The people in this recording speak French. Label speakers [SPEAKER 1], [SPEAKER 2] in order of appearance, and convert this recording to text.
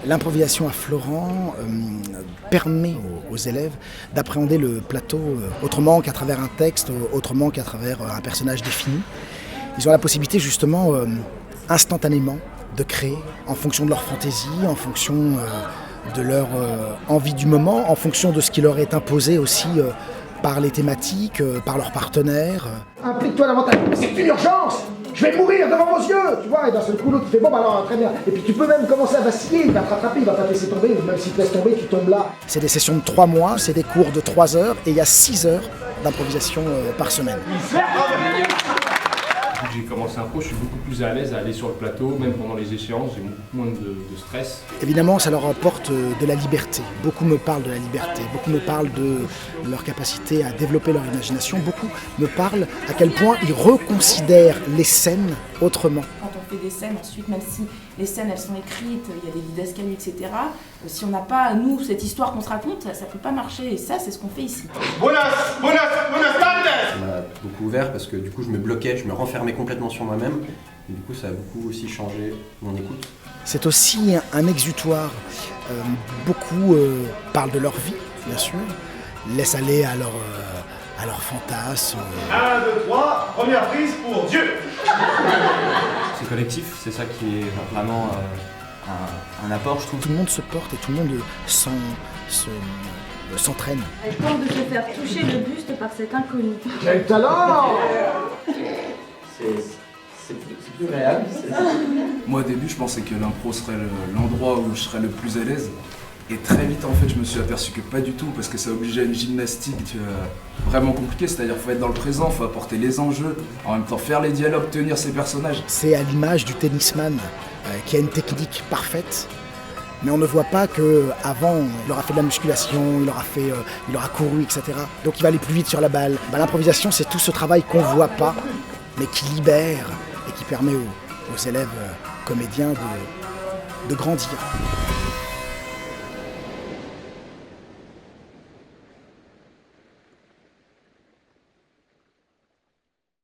[SPEAKER 1] L'improvisation à Florent permet aux élèves d'appréhender le plateau autrement qu'à travers un texte, autrement qu'à travers un personnage défini. Ils ont la possibilité justement instantanément de créer en fonction de leur fantaisie, en fonction de leur envie du moment, en fonction de ce qui leur est imposé aussi par les thématiques, par leurs partenaires.
[SPEAKER 2] Implique-toi davantage, c'est une urgence! Je vais mourir devant vos yeux, tu vois, et d'un seul coup l'autre il fait bon bah alors très bien. Et puis tu peux même commencer à vaciller, il va te rattraper, il va pas te laisser tomber, ou même s'il te laisse tomber, tu tombes là.
[SPEAKER 1] C'est des sessions de 3 mois, c'est des cours de 3 heures et il y a 6 heures d'improvisation par semaine.
[SPEAKER 3] Depuis que j'ai commencé l'impro, je suis beaucoup plus à l'aise à aller sur le plateau, même pendant les échéances, j'ai beaucoup moins de stress.
[SPEAKER 1] Évidemment, ça leur apporte de la liberté. Beaucoup me parlent de la liberté, beaucoup me parlent de leur capacité à développer leur imagination, beaucoup me parlent à quel point ils reconsidèrent les scènes autrement.
[SPEAKER 4] Quand on fait des scènes, ensuite, même si les scènes elles sont écrites, il y a des didascalies, etc., si on n'a pas, nous, cette histoire qu'on se raconte, ça ne peut pas marcher. Et ça, c'est ce qu'on fait ici.
[SPEAKER 5] Buenas tardes!
[SPEAKER 6] Ça m'a beaucoup ouvert parce que du coup je me bloquais, je me renfermais complètement sur moi-même. Et du coup ça a beaucoup aussi changé mon écoute.
[SPEAKER 1] C'est aussi un exutoire. Beaucoup parlent de leur vie, bien sûr, laissent aller à leurs fantasmes.
[SPEAKER 5] 1, 2, 3, première prise pour Dieu!
[SPEAKER 7] C'est collectif, c'est ça qui est vraiment un apport, je trouve.
[SPEAKER 1] Tout le monde se porte et tout le monde s'entraîne.
[SPEAKER 8] Elle tente de se faire toucher le buste par cet inconnu.
[SPEAKER 2] Quel talent!
[SPEAKER 6] C'est plus réel.
[SPEAKER 9] Moi au début je pensais que l'impro serait l'endroit où je serais le plus à l'aise. Et très vite en fait je me suis aperçu que pas du tout parce que ça obligeait à une gymnastique vraiment compliquée, c'est-à-dire qu'il faut être dans le présent, il faut apporter les enjeux, en même temps faire les dialogues, tenir ses personnages.
[SPEAKER 1] C'est à l'image du tennisman qui a une technique parfaite, mais on ne voit pas qu'avant il aura fait de la musculation, il aura couru, etc. Donc il va aller plus vite sur la balle. L'improvisation c'est tout ce travail qu'on ne voit pas, mais qui libère et qui permet aux élèves comédiens de grandir.